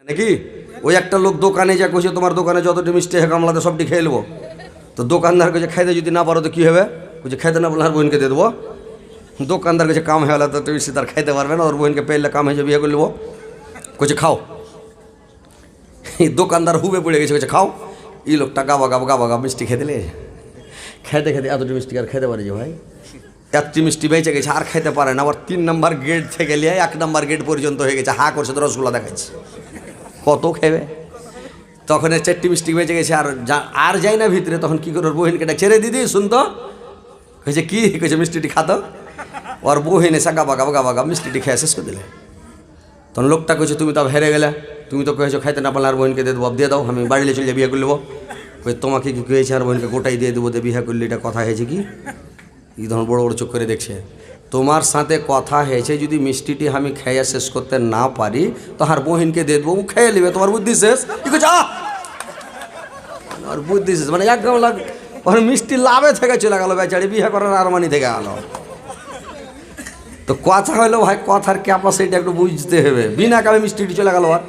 নাকি ওই একটা লোক দোকানে যা কইছে তোমার দোকানে যতটি মিষ্টি হয় কামলাতে সবটি খেয়ে নেবো। তো দোকানদার কাছে খাইতে যদি না পারো তো কী হবে? কইছে খাইতে না বললে আর বোনকে দিয়ে দেবো। দোকানদার কাছে কাম হয়ে গেলে তো মিষ্টি তার খাইতে পারবে না, ওর বোনকে পেলে কাম হয়ে যাবে, বিয়ে করে নেবো। কইছে খাও। এই দোকানদার হুবে পড়ে গেছে, কইছে খাও। এই লোকটা গাবা গাবা গাবা গাবা মিষ্টি খেতে লে খাইতে খেতে এতটি মিষ্টি আর খেতে পারে যে ভাই এতটি মিষ্টি বেঁচে গেছে আর খাইতে পারে না। আবার 3 নম্বর গেট থেকে লিয়ে 1 নম্বর গেট পর্যন্ত হয়ে গেছে, হা করছে তো রসগোল্লা দেখাচ্ছে, কত খেবে। তখন 4টি মিষ্টি বেঁচে গেছে আর যাই না ভিতরে। তখন কী করে ওর বহিনকে ছেড়ে দিদি শুনতো, কইছে কি, কইছে মিষ্টিটি খাতো। ওর বহিন এসে গাবা গাবা গাবা গাবা মিষ্টিটি খেয়ে শেষ করে দিলে। তখন লোকটা কইছে তুমি তো হেরে গেলে, তুমি তো কয়েছো খাইতে না পারলে আর বোনকে দিয়ে দেবো, দিয়ে দাও, আমি বাড়িতে চলে বিয়ে করে নেবো। কই তোমাকে কি কয়েছে আর বোনকে গোটাই দিয়ে দেবো, বিয়ে করলে এটা কথা হয়েছে কি? এই ধরনের বড় বড় চোখ করে দেখছে। তোমার সাথে কথা হয়েছে যদি মিষ্টিটি আমি খেয়ে শেষ করতে না পারি তো আর বহিনকে দিয়ে দেবো, খেয়ে নেবে, তোমার বুদ্ধি শেষ। কি করছে আর বুদ্ধি শেষ, মানে একদম ওর মিষ্টি লাভে থেকে চলে গেল বেচারি, বিয়ে করার আরমানি থেকে গেল। তো কথা হলো ভাই, কথার ক্যাপাসিটি একটু বুঝতে হবে। বিনা কামে মিষ্টিটি চলে গেল। আর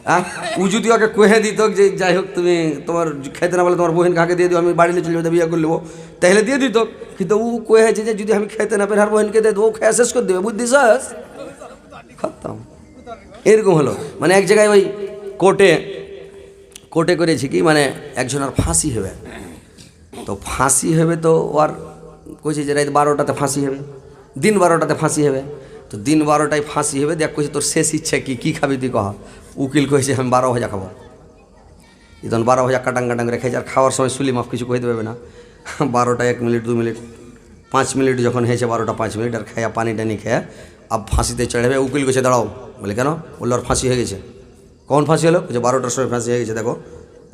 হ্যাঁ, ও যদি ওকে কহে দিত যে যাই হোক তুমি তোমার খেতে না বলে তোমার বহিন কাকে দিয়ে দিও, আমি বাড়িতে চলে যাবো, বিয়ে করে নেবো, তাহলে দিয়ে দিত। কিন্তু ও কহেছে যে যদি আমি খেতে না পেরে আর বহিনকে দিয়ে দেবো, খেয়ে শেষ করে দেবে, বুদ্ধি শেষ, খতম। এরকম হলো। মানে এক জায়গায় ওই কোর্টে করেছি কি, মানে একজন আর ফাঁসি হবে। তো ফাঁসি হবে তো আর কইছে যে রাত 12টাতে ফাঁসি হবে, দিন 12টাতে ফাঁসি হবে। তো দিন 12টায় ফাঁসি হবে। দেখ কইছে তোর শেষ ইচ্ছা কি খাবি তুই কহ। উকিল কইছে আমি 12 ভাজা খাবো। তখন 12 ভাজা কাটাং কাটাং রেখে আর খাওয়ার সময় সুলি মাফ কিছু কইতে পারবে না। 12টা 1 মিনিট 2 মিনিট 5 মিনিট যখন হয়েছে 12টা 5 মিনিট আর খেয়া পানি টানি খেয়ে আব ফাঁসিতে চড়াবে। উকিল কইছে দাঁড়াও। বলে কেন? বললো ওর ফাঁসি হয়ে গেছে। কখন ফাঁসি হলো? যে 12টার সময় ফাঁসি হয়ে গেছে, দেখো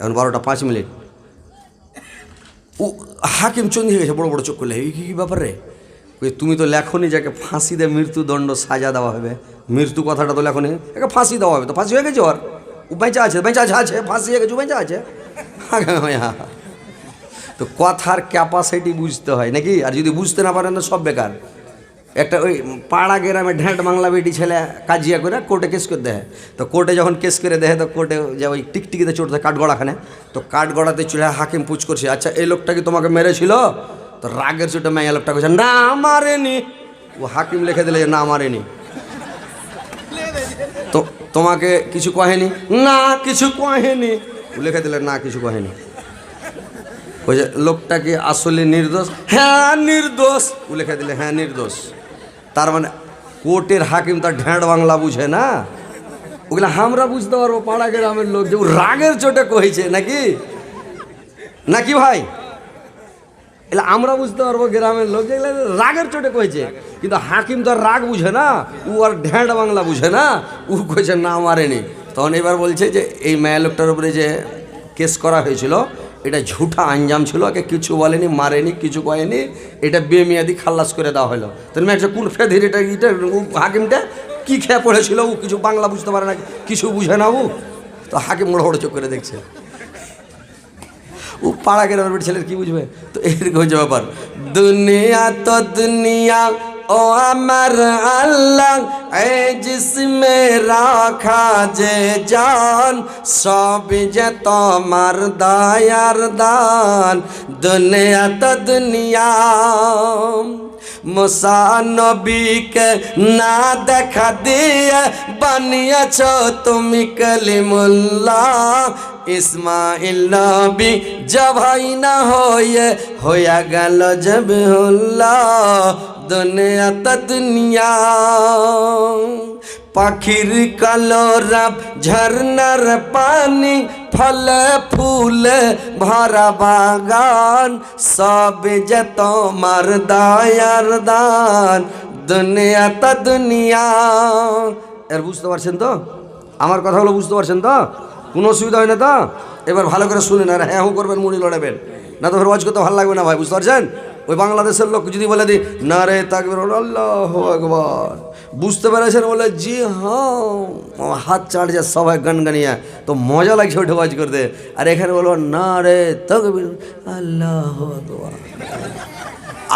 এখন 12টা 5 মিনিট। ও হাকিম চন্দি হয়ে গেছে, বড় বড় চোখ করলে, এই কী ব্যাপার রে? তুমি তো লেখনি যাকে ফাঁসি দিয়ে মৃত্যুদণ্ড সাজা দেওয়া হবে, মৃত্যু কথাটা তো লেখনি, একে ফাঁসি দেওয়া হবে। তো ফাঁসি হয়ে গেছে, ওর বেঁচে আছে, আছে, ফাঁসি হয়ে গেছে, বেঁচে আছে। তো কথার ক্যাপাসিটি বুঝতে হয় নাকি? আর যদি বুঝতে না পারেন তো সব বেকার। একটা ওই পাড়া গ্রামে ঢ্যাঁট বাংলা বেটি ছেলে কাজিয়া করে কোর্টে কেস করে দেয়। তো কোর্টে যখন কেস করে দেয় তো কোর্টে যে ওই টিকটিকিতে চড়তে কাঠগড়াখানে, তো কাঠগড়াতে চলে হাকিম পুছ করছে, আচ্ছা এই লোকটা কি তোমাকে মেরেছিল? তো রাগের চোটে মেয়ে লোকটা কইছে না মারেনি। ও হাকিম লিখে দিলে না মারেনি। তো তোমাকে কিছু কহেনি? না কিছু কহেনি। ও লিখে দিলে না কিছু কহেনি। ওই যে লোকটা কি আসলে নির্দোষ? হ্যাঁ নির্দোষ। ও লিখে দিলে হ্যাঁ নির্দোষ। তার মানে কোর্টের হাকিম তার ঢ্যাঁট বাংলা বুঝে না, ওগুলো আমরা বুঝতে পারবো পাড়া গ্রামের লোক যে ও রাগের চোটে কইছে নাকি নাকি ভাই, এলে আমরা বুঝতে পারবো গ্রামের লোক যেগুলো রাগের চোটে কইছে। কিন্তু হাকিম তো আর রাগ বুঝে না, ও আর ঢ্যাঁট বাংলা বুঝে না, ও কইছে না মারেনি। তখন এবার বলছে যে এই মেয়ে লোকটার উপরে যে কেস করা হয়েছিল এটা ঝুঠা আঞ্জাম ছিল, ওকে কিছু বলেনি, মারেনি, কিছু কয়েনি, এটা বেমিয়াদি খাল্লাস করে দেওয়া হলো। তো একটা কোন ফেদের এটা হাকিমটা কী খেয়ে পড়েছিল, ও কিছু বাংলা বুঝতে পারে না, কিছু বুঝে না ও। তো হাকিম বড় বড় চোখ করে দেখছে, ও পাড়া গ্রামের ছেলের কি বুঝবে। তো এরকম হচ্ছে ব্যাপার। দুনিয়া তো দুনিয়া ও আমার আল্লাহ, এই জিসমে রাখা যে জান, সব যে তোমার দয়ার দান। দুনিয়া তো দুনিয়া, মুসা নবীকে না দেখা দিয়ে বানিয়েছ তুমি কলিমুল্লাহ। ইসমাইল নবী জবাই না হয়ে গেল জবিহুল্লাহ। দুনিয়া তো দুনিয়া, পাখির কালো রাব, ঝর্নার পানি, ফলে ফুলে ভরা বাগান, সব যে তোমার দয়ার দান। দুনিয়া তো দুনিয়া। এর বুঝতে পারছেন তো? আমার কথাগুলো বুঝতে পারছেন তো? কোনো অসুবিধা হয় না তো? এবার ভালো করে শুনেন আর হ্যাঁ করবেন, মুড়ি লড়াবেন না তো রোজ করতে ভালো লাগবে না ভাই, বুঝতে পারছেন? ওই বাংলাদেশের লোক যদি বলে দিই না রে তাকবীর আল্লাহু আকবার, বুঝতে পেরেছেন? বলে জি হ্যাঁ, হাত চাড় যায় সবাই গানগানিয়া, তো মজা লাগছে ওঠে ওয়াজ করতে। আর এখানে বলবো না রে তাকবীর আল্লাহু আকবার,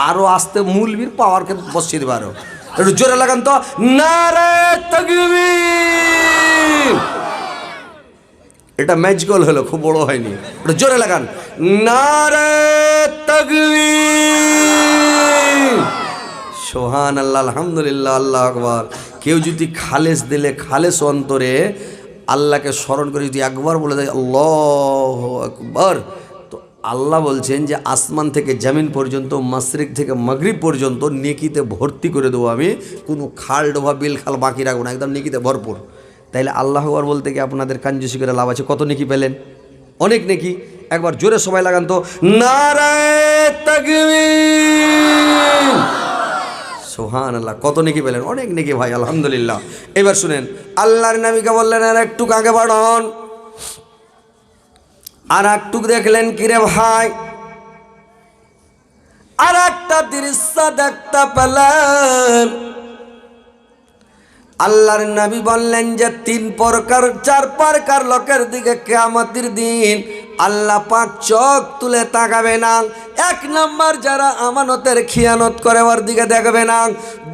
আরো আসতে মূলবীর পাওয়ারকে বসিয়ে দেবে। আরো একটু জোরে লাগান তো, না রে তাকবীর এটা ম্যাজিক্যাল হলো, খুব বড় হয়নি। ওটা জোরে লাগান, নারে তাকবীর, সুবহান আল্লাহ, আলহামদুলিল্লাহ, আল্লাহু আকবার। কেউ যদি খালেস দিলে, খালেস অন্তরে আল্লাহকে স্মরণ করে যদি একবার বলে দেয় আল্লাহু আকবার, তো আল্লাহ বলছেন যে আসমান থেকে জমিন পর্যন্ত, মাশরিক থেকে মাগরিব পর্যন্ত নেকিতে ভর্তি করে দেবো আমি, কোনো খাল ডোবা বিল খাল বাকি রাখবো না, একদম নেকিতে ভরপুর। তাইলে আল্লাহু আকবার বলতে কি আপনাদের কাঞ্জুসি করে লাভ আছে? কত নেকি পেলেন? অনেক নেকি। একবার জোরে সবাই লাগান তো, নারায়ে তাকবীর, সুবহানাল্লাহ। কত নেকি পেলেন? অনেক নেকি ভাই, আলহামদুলিল্লাহ। এবার শুনেন, আল্লাহর নবীকে বললেন আর একটু আগে বাড়ন, আর একটু দেখলেন কিরে ভাই, আর একটা দৃশ্য দেখতে পেলেন। আল্লাহর নবী বললেন যে 3 প্রকার 4 প্রকার লোকের দিকে কিয়ামতের দিন আল্লাহ পাক চোখ তুলে তাকাবে না। 1 নাম্বার যারা আমানতের খিয়ানত করে ওর দিকে দেখবে না।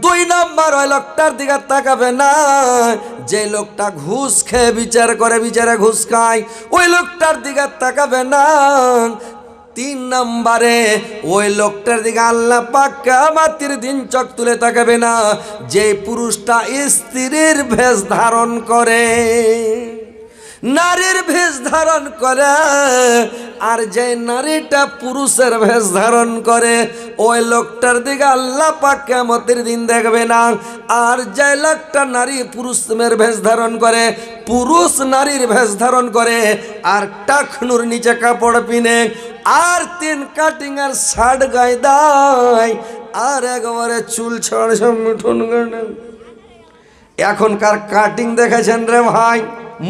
2 নাম্বার ওই লোকটার দিকে তাকাবে না যে লোকটা ঘুষ খেয়ে বিচার করে, বিচারে ঘুষ খায়, ওই লোকটার দিকে তাকাবে না। 3 নম্বরে ওই লোকটার দিকে আল্লাহ পাক কিয়ামতের দিন চোখ তুলে তাকাবে না যে পুরুষটা স্ত্রীর ভেষ ধারণ করে, নারীর ভেষ ধারণ করে, আর যে নারীটা পুরুষের ভেষ ধারণ করে ওই লোকটার দিকে আল্লাহ পাক কিয়ামতের দিন দেখবে না। আর যে লোকটা নারী পুরুষের ভেষ ধারণ করে, পুরুষ নারীর ভেষ ধারণ করে, আর টাকনুর নিচে কাপড় পিনে, আর 3 কাটিং আর শার্ট গায়ে দেয়, আর একবারে চুল ছাড় সব মিঠুন গানে। এখনকার কাটিং দেখেছেন রে ভাই,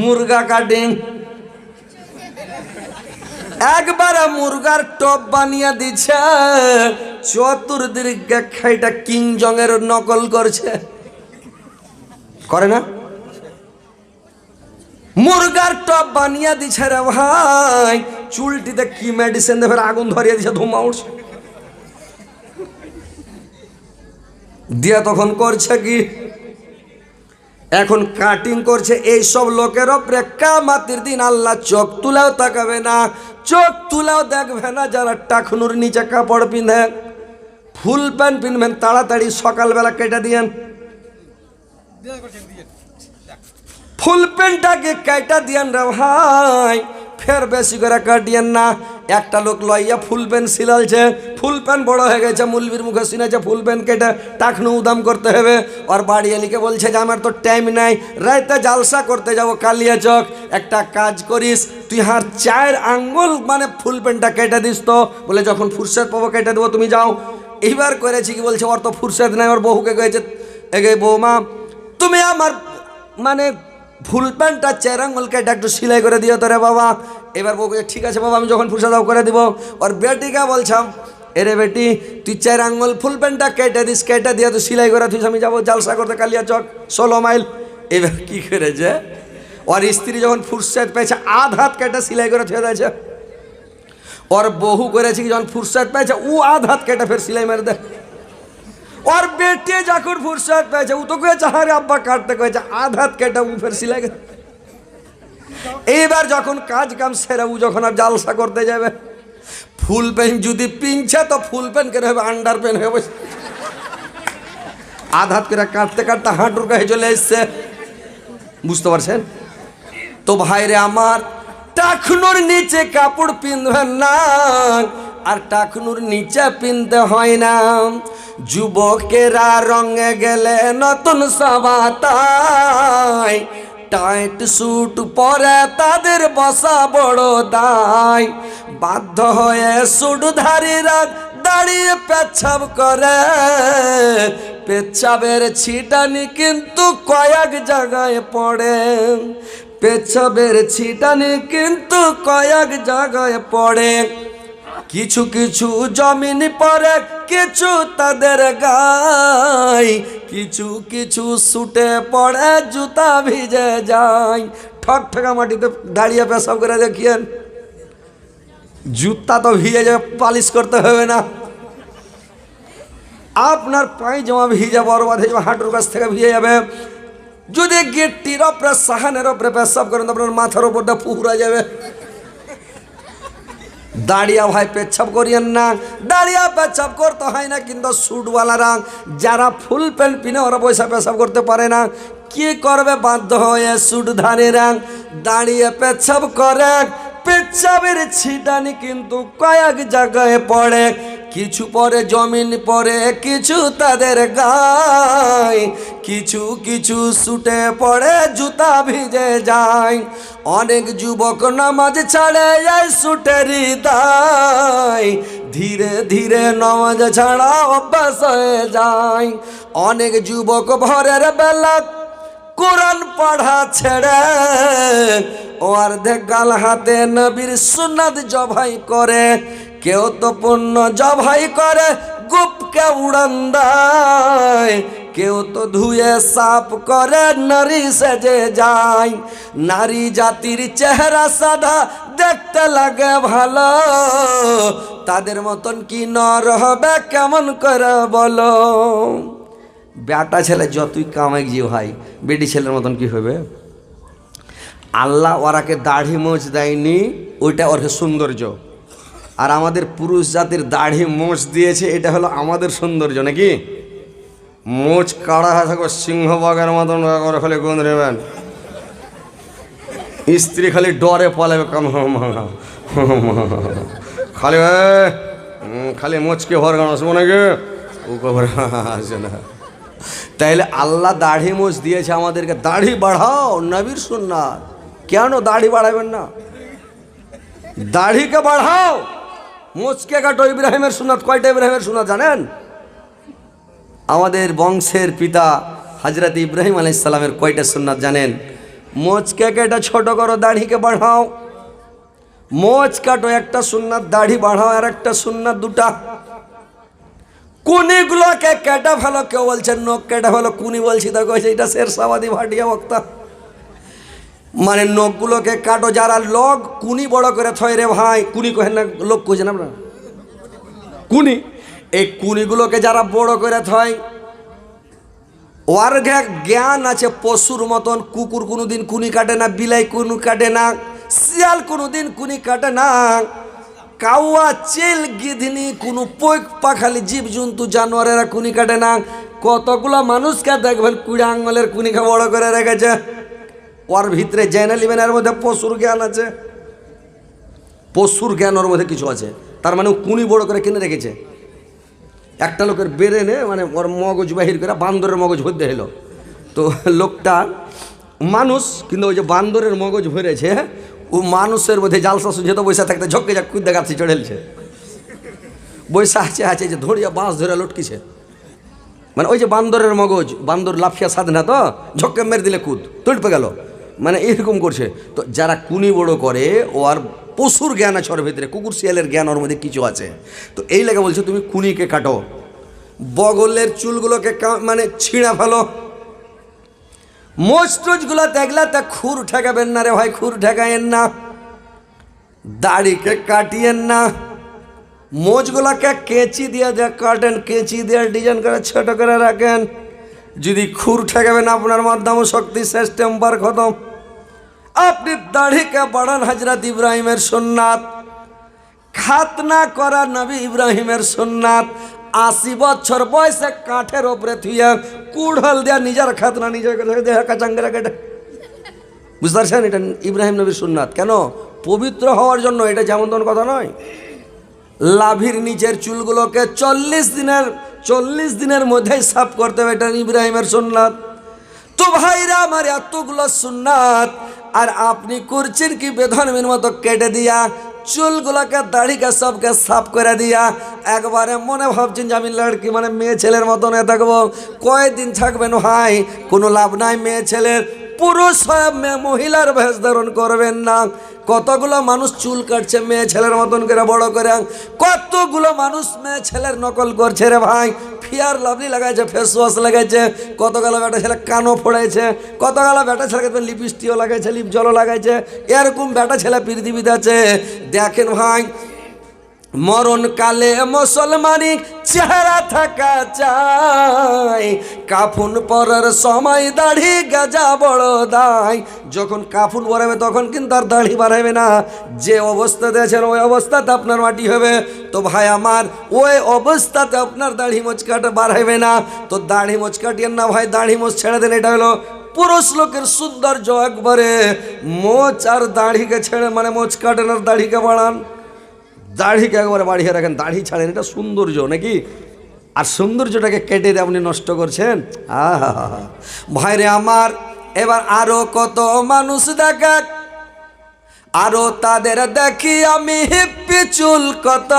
মুরগা কাটিং, একবারে মুরগার টপ বানিয়ে দিচ্ছে, চতুর্দিকে খাইটা কিং জং এর নকল করছে, করে না? মুরগার টপ বানিয়ে দিচ্ছে রে ভাই, চুলটিতে কি মেডিসিন দেবে, আগুন ধরিয়ে দিচ্ছে, ধুমা উঠছে দিয়া, তখন করছে কি, এখন কাটিং করছে। এই সব লোকের উপরে কিয়ামতের দিন আল্লাহ চোখ তুলেও তাকাবে না, চোখ তুলেও দেখবে না। যারা টাকনুর নিচে কাপড় পিঁধে, ফুল প্যান্ট পিনবেন, তাড়াতাড়ি সকালবেলা কেটে দিয়েন, ফুল প্যান্টটাকে কেটে দিয়েন রে ভাই, ফের বেশি করে কাটিয়েন না। একটা লোক লইয়া ফুল প্যান্ট সিলালছে, ফুল প্যান্ট বড় হয়ে গেছে, মুলবির মুখে শুনেছে ফুল প্যান্ট কেটে টাকনু উদাম করতে হবে। আর বাড়ি এলিকে বলছে যে আমার তো টাইম নাই, রাইতে জালসা করতে যাব কালিয়া চক। একটা কাজ করিস, তুই 4 আঙ্গুল মানে ফুল প্যান্টটা কেটে দিস তো। বলে যখন ফুরসত পাবো কেটে দেবো, তুমি যাও। এইবার করেছি কি, বলছে ওর তো ফুরসত নাই। ওর বহুকে গেছে, এগে বৌমা তুমি আমার মানে ফুল প্যান্টটা 4 আঙ্গুল কেটে একটু সেলাই করে দিও তো রে বাবা। এবার বউ বলছে ঠিক আছে বাবা, আমি যখন ফুরসত দাও করে দিব। ওর বেটিকে বলছাম, এরে বেটি তুই 4 আঙ্গুল ফুল প্যান্টটা কেটে দিস, কেটে দিয়ে তুই সেলাই করে তুই, আমি যাবো জালসা করতে কালিয়া চক 16 মাইল। এবার কি করেছে, ওর স্ত্রী যখন ফুরসত পেয়েছে আধ হাত কেটে সেলাই করে থুয়ে দিয়েছে। ওর বহু করেছে কি, যখন ফুরসত পেয়েছে ও আধ হাত কেটে ফের সেলাই মেরে দেয়। ওর বেটি যখন ফুরসত পেয়েছে ও তো কয়েছে আরে আব্বা কাটতে কয়েছে, আধ হাত কেটে ও ফের সেলাই করে। এইবার যখন কাজ কাম সেরে ও যখন আর জালসা করতে যাবে, ফুল প্যান্ট যদি পিনছে তো ফুল প্যান্ট কেন হবে, আন্ডার প্যান্ট হবে। আধ হাত করে কাটতে কাটতে হাঁটুর গায়ে চলে এসছে, বুঝতে পারছেন তো ভাইরে আমার। টাকনুর নিচে কাপড় পিনবেন না, আর টাকনুর নিচে পিনতে হয় না। যুবকেরা রঙে গেলে নতুন সাবাতায়, টাইট স্যুট পরে তাদের বসা বড় দায়। বাধ্য হয়ে স্যুটধারীরা দাঁড়িয়ে পেচ্ছাব করে, পেচ্ছাবের ছিটানি কিন্তু কয়েক জায়গায় পড়ে, পেচ্ছাবের ছিটানি কিন্তু কয়েক জায়গায় পড়ে। কিছু কিছু জমিন পরে, কিছু তাদের গায়, কিছু কিছু ছুটে পড়ে জুতা ভিজে যায়। ঠক ঠকা মাটিতে দাঁড়িয়ে পেশাব করে দেখিয়েন, জুতা তো ভিজে যাবে, পালিশ করতে হবে না। আপনার পায়জামা ভিজে বরবাদ হয়ে যাবে, হাঁটুর কাছ থেকে ভিজে যাবে। যদি গিট্টির ওপরে সাহানের ওপরে পেশাব করেন তো আপনার মাথার ওপরটা পুকুরা যাবে। দাঁড়িয়া ভাই পেচ্ছাপ করিয়েন না, দাঁড়িয়া পেচ্ছাপ করতে হয় না। কিন্তু স্যুটওয়ালারা যারা ফুল প্যান্ট পিনে ওরা পয়সা পেশাব করতে পারে না, কি করবে? বাধ্য হয়ে স্যুটধারীরা দাঁড়িয়ে পেচ্ছাপ করে। পেচ্ছাবের ছিটানি কিন্তু কয়েক জায়গায় পড়ে, কিছু পরে জমিন পড়ে, কিছু তাদের গায়ে, কিছু কিছু ছুটে পড়ে, জুতা ভিজে যায়। অনেক যুবক নামাজ ছাড়ে যায় ছুটেরই দায়, ধীরে ধীরে নামাজ ছাড়া অভ্যাস হয়ে যায়। অনেক যুবক ভোরের বেলা কোরআন পড়া ছেড়ে অর্ধেক গাল হাতে নবীর সুন্নাত জবাই করে। কেউ তো পুণ্য জবাই করে গুপকে উড়ান দেয়, কেউ তো ধুয়ে সাফ করে নারী সেজে যায়। নারী জাতির চেহারা সাদা দেখতে লাগে ভালো, তাদের মতন কি নর হবে কেমন করে বলো? বেটা ছেলে যতই কামাই যে ভাই, বেটি ছেলের মতন কি হবে? আল্লাহ ওরাকে দাড়ি মোচ দেয়নি, ওইটা ওরকে সৌন্দর্য। আর আমাদের পুরুষ জাতির দাড়ি মোচ দিয়েছে, এটা হলো আমাদের সৌন্দর্য নাকি? মোচ কাড়া হয়ে থাকবে সিংহবাগের মতন করে খালি গুণ নেবেন, স্ত্রী খালি ডরে পালাবে কাম খালি খালি মোচকে ভর গান আসবো নাকি ও খবর আসে না। তাইলে আল্লাহ দাড়ি মোচ দিয়েছে আমাদেরকে, দাড়ি বাড়াও, নবীর সুন্নাত। কেন দাড়ি বাড়াবেন না? দাড়িকে বাড়াও, মোচকে কাটো। ইব্রাহিমের সুন্নাত কয়টা? ইব্রাহিমের সুন্নাত জানেন? আমাদের বংশের পিতা হযরত ইব্রাহিম আলাইহিস সালামের কয়টা সুন্নাত জানেন? মোচকে কেটে ছোট করো, দাড়িকে বাড়াও। মোচ কাটো একটা সুন্নাত, দাড়ি বাড়াও আর একটা সুন্নাত, দুটা। কুনিগুলোকে কেটে ফেলো, কেউ বলছেন নখ কেটে ফেলো, কুনি বলছি তো কইছে এটা শেরশাবাদী ভাটিয়া বক্তা। মানে নখগুলোকে কাটো, যারা লোক কুনি বড় করে থয় রে ভাই, কুনি কহেন না, লোক কইছেন আপনারা কুনি, এই কুনিগুলোকে যারা বড় করে থয় ওর জ্ঞান আছে পশুর মতন। কুকুর কোনোদিন কুনি কাটে না, বিলাই কুনি কাটে না, শিয়াল কোনোদিন কুনি কাটে না, কাউয়া চেল গিধনি কোনো পোক পাখালি জীবজন্তু জানোয়ারেরা কুনি কাটে না। কতগুলো মানুষকে দেখবেন 20 আঙ্গুলের কুনিকে বড় করে রেখেছে, ওর ভিতরে জেনে নেবেন এর মধ্যে পশুর জ্ঞান আছে। পশুর জ্ঞান ওর মধ্যে কিছু আছে, তার মানে কুনি বড় করে কিনে রেখেছে। একটা লোকের বেরেনে মানে ওর মগজ বাহির করে বান্দরের মগজ ভরতে হলো। তো লোকটা মানুষ, কিন্তু ওই যে বান্দরের মগজ ভরেছে, ও মানুষের মধ্যে জালসা শুনছে তো বৈশা থাকতে ঝক্কে যাক কুদ্দা গাছি চড়েলছে, বৈশা আছে আছে যে ধরিয়া বাঁশ ধরে লটকিছে। মানে ওই যে বান্দরের মগজ, বান্দর লাফিয়া সাধ না তো ঝক্কে মেরে দিলে কুদ তড়পে গেল, মানে এরকম করছে। তো যারা কুনি বড় করে ও আর পশুর জ্ঞান আছে ওর ভিতরে, কুকুর শিয়ালের জ্ঞান ওর মধ্যে কিছু আছে। তো এই লেগে বলছে তুমি কুনিকে কাটো, বগলের চুলগুলোকে মানে ছিঁড়া ফেলো। মোচ টোচগুলো দেখলে তা খুর ঠেকাবেন না রে ভাই, খুর ঠেকাইয়েন না। দাড়িকে কাটিয়েন না, মোচগুলোকে কেঁচি দিয়ে কাটেন, কেঁচি দিয়ে ডিজাইন করে ছোট করে রাখেন। যদি খুর ঠেকাবেন আপনার মাধ্যমে শক্তি শেষ, টেম্পার খতম। আপনি দাড়িকে বাড়ান, হযরত ইব্রাহিমের সুন্নাত। খাতনা করা নবী ইব্রাহিমের সুন্নাত। 80 বছর বয়সে কাঠের ওপরে থুয়ে কুড়াল দেয়া নিজের খাতনা নিজের কাচাঙ্গেরা কেটে, বুঝতে পারছেন? এটা ইব্রাহিম নবীর সুন্নাত। কেন? পবিত্র হওয়ার জন্য। এটা যেমন তেমন কথা নয়। লাভির নিচের চুলগুলোকে 40 দিনের মধ্যেই সাফ করতে হবে, এটা ইব্রাহিমের সুন্নাত। তো ভাইরা আমার, এতগুলো সুন্নাত আর আপনি করছেন কি বেধর্মীর মতো কেটে দিয়া, চুলগুলোকে দাড়িকে সবকে সাফ করে দিয়া একবারে মনে ভাবছেন যে আমি লড়কি মানে মেয়ে ছেলের মতন থাকবো। কয়েকদিন থাকবেন ভাই, কোনো লাভ নাই। মেয়ে ছেলের পুরুষ হয়ে মহিলার ভেষ ধারণ করবেন না। কতগুলো মানুষ চুল কাটছে মেয়ে ছেলের মতন করে বড় করে, কতগুলো মানুষ মেয়ে ছেলের নকল করছে রে ভাই। ফেয়ার লাভলি লাগাইছে, ফেস ওয়াশ লাগাইছে, কতগুলো বেটা ছেলে কানও ফোড়াইছে, কতগুলো বেটা ছেলেকে লিপস্টিকও লাগাইছে, লিপ জলও লাগাইছে। এরকম বেটা ছেলে পৃথিবীতে আছে। দেখেন ভাই, মরণকালে মুসলমানি চেহারা থাকা চাই, কাফন পরার সময় দাড়ি গাজা বড় দায়। যখন কাফন পরাবে তখন কিন্তু আর দাড়ি বাড়াবে না, যে অবস্থাতে আছেন ওই অবস্থাতে আপনার মাটি হবে। তো ভাই আমার, ওই অবস্থাতে আপনার দাড়ি মোচ কাটা বাড়াবে না, তো দাড়ি মোচ কাটিয়েন না ভাই, দাড়ি মোচ ছেড়ে দেন। এটা হলো পুরুষ লোকের সৌন্দর্য একবারে। মোচ আর দাড়িকে ছেড়ে, মানে মোচ কাটেন আর দাড়িকে বাড়ান, দাড়িকে একবারে বাড়িয়ে রাখেন, দাড়ি ছাড়েন, এটা সৌন্দর্য নাকি? আর সৌন্দর্যটাকে কেটে দিয়ে আপনি নষ্ট করছেন। আহা ভাইরে আমার, এবার আরো কত মানুষ দেখাক, আরো তাদের দেখি আমি হিপ্পি চুল কত,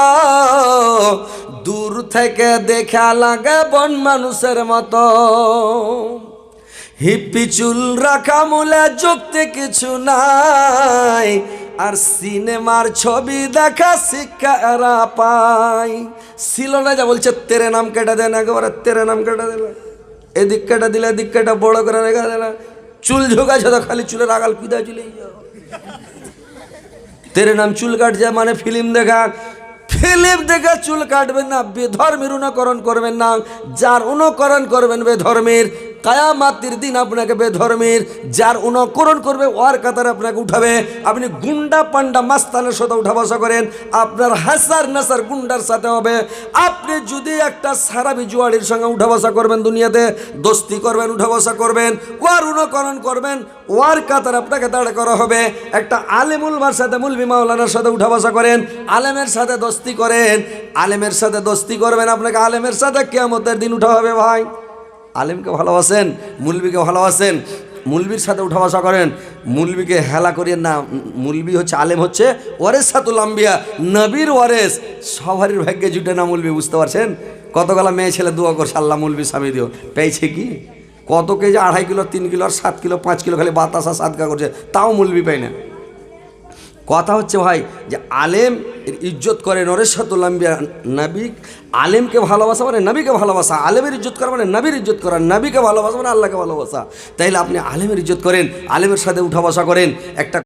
দূর থেকে দেখা লাগে বন মানুষের মতো। হিপ্পি চুল রাখা মূলে যুক্তি কিছু নাই, আর সিনেমার ছবি দেখা শিক্ষা এরা পায়। ছিল না যা বলছে তেরে নাম কেটে দেন, একেবারে তেরে নাম কেটে দিলে, এদিক কেটে দিলে এদিক কেটে বড় করে রেখে দিলে, চুল ঝোঁকাছে তো খালি চুলের আগাল কুদা চলে যাও। তেরে নাম চুল কাটছে মানে ফিল্ম দেখা, ফিল্ম দেখে চুল কাটবেন না, বেধর্মের অনুকরণ করবেন না। যার অনুকরণ করবেন বেধর্মের, কায়ামাতের দিন আপনাকে বেধর্মের যার অনুকরণ করবে ওর কাতারে আপনাকে উঠাবে। আপনি গুন্ডা পান্ডা মাস্তানের সাথে উঠা বসা করেন, আপনার হাসার নাসার গুন্ডার সাথে হবে। আপনি যদি একটা সারাবি জুয়াড়ির সঙ্গে উঠা বসা করবেন, দুনিয়াতে দোস্তি করবেন, উঠা বসা করবেন, ওর অনুকরণ করবেন, ওর কাতার আপনাকে দাঁড় করা হবে। একটা আলেমুলমার সাথে, মুলবি মাওলানার সাথে উঠা বসা করেন, আলেমের সাথে দোস্তি করেন, আলেমের সাথে দোস্তি করবেন, আপনাকে আলেমের সাথে কিয়ামতের দিন উঠা হবে। ভাই আলেমকে ভালোবাসেন, মুলবিকে ভালোবাসেন, মুলবির সাথে উঠা বসা করেন, মুলবিকে হেলা করিয়েন না। মুলবি হচ্ছে, আলেম হচ্ছে ওয়ারেসাতুল আম্বিয়া, নবীর ওয়ারেস। সবারই ভাগ্যে জুটে না মুলবি, বুঝতে পারছেন? কতগুলা মেয়ে ছেলে দোয়া করছে আল্লাহ মুলবি স্বামী দিও, পেয়েছে কি? কত কেজি 2.5 কিলো 3 কিলো আর 7 কিলো 5 কিলো খালি বাতাসা সাদকা করছে, তাও মুলবি পাই না। কথা হচ্ছে ভাই যে আলেম ইজ্জত করে ওয়ারেসাতুল আম্বিয়া, নবী। আলেমকে ভালোবাসা মানে নবীকে ভালোবাসা, আলেমের ইজ্জত করা মানে নবীর ইজ্জত করা, নবীকে ভালোবাসা মানে আল্লাহকে ভালোবাসা। তাইলে আপনি আলেমের ইজ্জত করেন, আলেমের সাথে উঠা বসা করেন। একটা